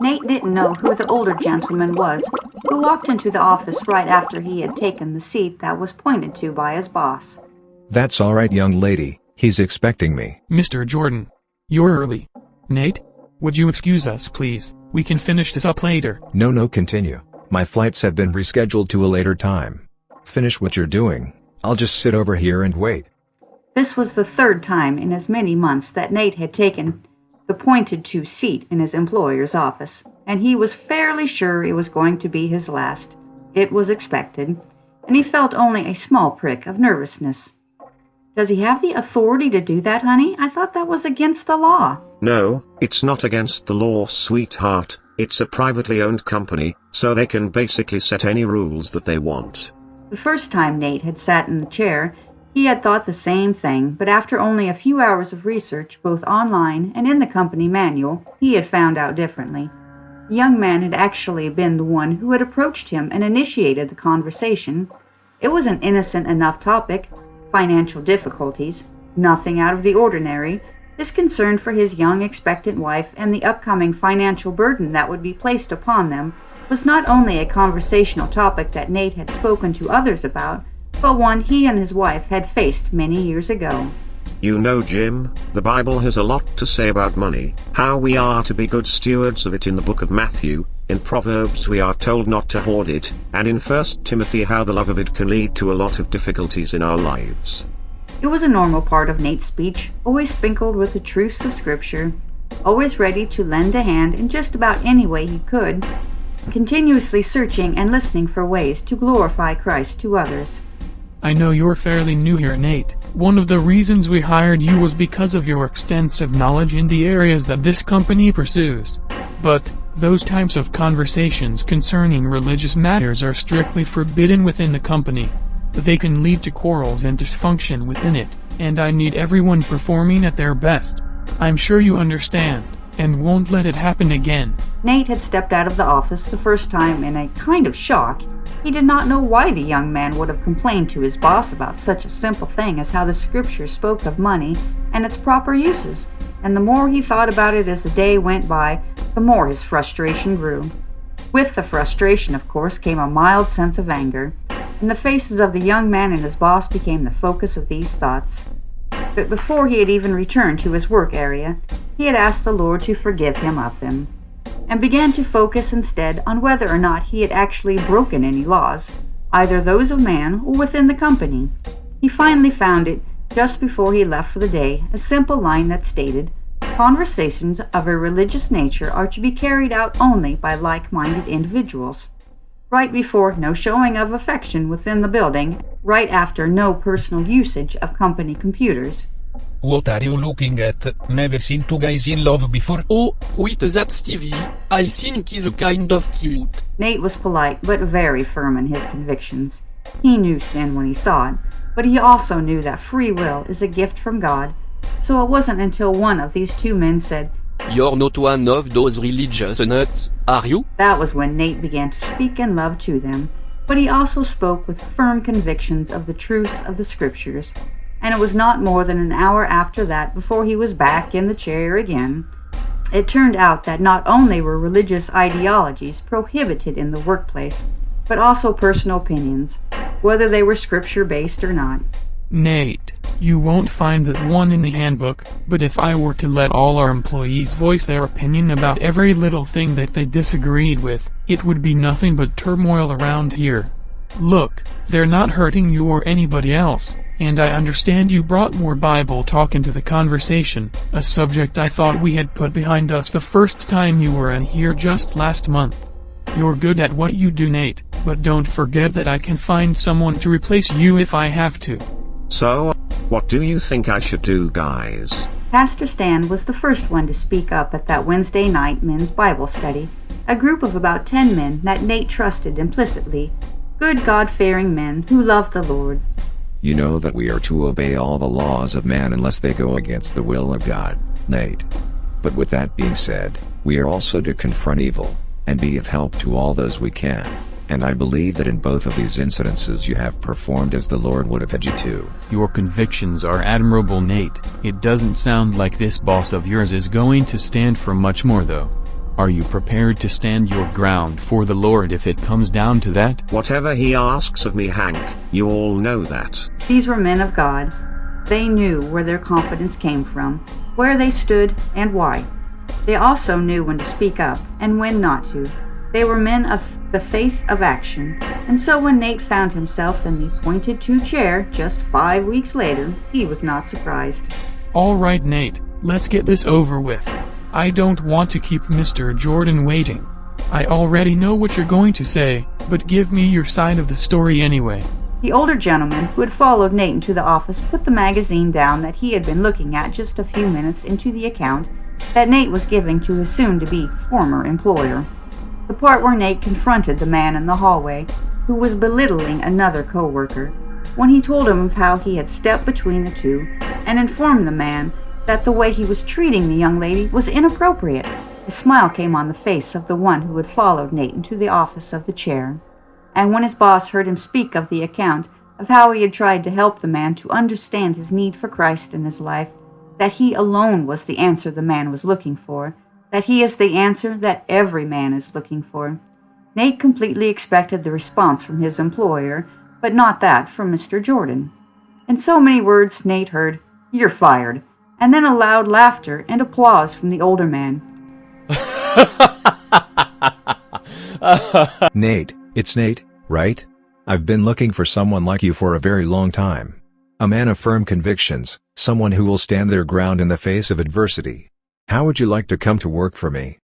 Nate didn't know who the older gentleman was, who walked into the office right after he had taken the seat that was pointed to by his boss. That's all right, young lady, he's expecting me. Mr. Jordan, you're early. Nate, would you excuse us please? We can finish this up later. No, continue. My flights have been rescheduled to a later time. Finish what you're doing. I'll just sit over here and wait. This was the third time in as many months that Nate had taken the pointed-to seat in his employer's office, and he was fairly sure it was going to be his last. It was expected, and he felt only a small prick of nervousness. Does he have the authority to do that, honey? I thought that was against the law. No, it's not against the law, sweetheart. It's a privately owned company, so they can basically set any rules that they want. The first time Nate had sat in the chair, he had thought the same thing, but after only a few hours of research, both online and in the company manual, he had found out differently. The young man had actually been the one who had approached him and initiated the conversation. It was an innocent enough topic, financial difficulties, nothing out of the ordinary. His concern for his young expectant wife and the upcoming financial burden that would be placed upon them was not only a conversational topic that Nate had spoken to others about, but one he and his wife had faced many years ago. You know, Jim, the Bible has a lot to say about money, how we are to be good stewards of it in the book of Matthew, in Proverbs we are told not to hoard it, and in 1 Timothy how the love of it can lead to a lot of difficulties in our lives. It was a normal part of Nate's speech, always sprinkled with the truths of Scripture, always ready to lend a hand in just about any way he could, continuously searching and listening for ways to glorify Christ to others. I know you're fairly new here, Nate. One of the reasons we hired you was because of your extensive knowledge in the areas that this company pursues. But those types of conversations concerning religious matters are strictly forbidden within the company. They can lead to quarrels and dysfunction within it, and I need everyone performing at their best. I'm sure you understand, and won't let it happen again. Nate had stepped out of the office the first time in a kind of shock. He did not know why the young man would have complained to his boss about such a simple thing as how the Scriptures spoke of money and its proper uses, and the more he thought about it as the day went by, the more his frustration grew. With the frustration, of course, came a mild sense of anger, and the faces of the young man and his boss became the focus of these thoughts. But before he had even returned to his work area, he had asked the Lord to forgive him of them, and began to focus instead on whether or not he had actually broken any laws, either those of man or within the company. He finally found it, just before he left for the day, a simple line that stated, "Conversations of a religious nature are to be carried out only by like-minded individuals." Right before no showing of affection within the building, right after no personal usage of company computers. What are you looking at? Never seen two guys in love before? Oh, wait, that's Stevie. I think he's kind of cute. Nate was polite, but very firm in his convictions. He knew sin when he saw it, but he also knew that free will is a gift from God. So it wasn't until one of these two men said, "You're not one of those religious nuts, are you?" That was when Nate began to speak in love to them. But he also spoke with firm convictions of the truths of the Scriptures, and it was not more than an hour after that before he was back in the chair again. It turned out that not only were religious ideologies prohibited in the workplace, but also personal opinions, whether they were Scripture-based or not. Nate, you won't find that one in the handbook, but if I were to let all our employees voice their opinion about every little thing that they disagreed with, it would be nothing but turmoil around here. Look, they're not hurting you or anybody else, and I understand you brought more Bible talk into the conversation, a subject I thought we had put behind us the first time you were in here just last month. You're good at what you do, Nate, but don't forget that I can find someone to replace you if I have to. So, what do you think I should do, guys? Pastor Stan was the first one to speak up at that Wednesday night men's Bible study, a group of about 10 men that Nate trusted implicitly, good God-fearing men who loved the Lord. You know that we are to obey all the laws of man unless they go against the will of God, Nate. But with that being said, we are also to confront evil, and be of help to all those we can. And I believe that in both of these incidences you have performed as the Lord would have had you to. Your convictions are admirable, Nate. It doesn't sound like this boss of yours is going to stand for much more though. Are you prepared to stand your ground for the Lord if it comes down to that? Whatever he asks of me, Hank, you all know that. These were men of God. They knew where their confidence came from, where they stood, and why. They also knew when to speak up and when not to. They were men of the faith of action, and so when Nate found himself in the pointed to chair just 5 weeks later, he was not surprised. All right, Nate, let's get this over with. I don't want to keep Mr. Jordan waiting. I already know what you're going to say, but give me your side of the story anyway. The older gentleman who had followed Nate into the office put the magazine down that he had been looking at just a few minutes into the account that Nate was giving to his soon-to-be former employer. The part where Nate confronted the man in the hallway who was belittling another co-worker, when he told him of how he had stepped between the two and informed the man that the way he was treating the young lady was inappropriate. A smile came on the face of the one who had followed Nate into the office of the chair. And when his boss heard him speak of the account of how he had tried to help the man to understand his need for Christ in his life, that he alone was the answer the man was looking for, that he is the answer that every man is looking for, Nate completely expected the response from his employer, but not that from Mr. Jordan. In so many words, Nate heard, "You're fired," and then a loud laughter and applause from the older man. Nate, it's Nate, right? I've been looking for someone like you for a very long time. A man of firm convictions, someone who will stand their ground in the face of adversity. How would you like to come to work for me?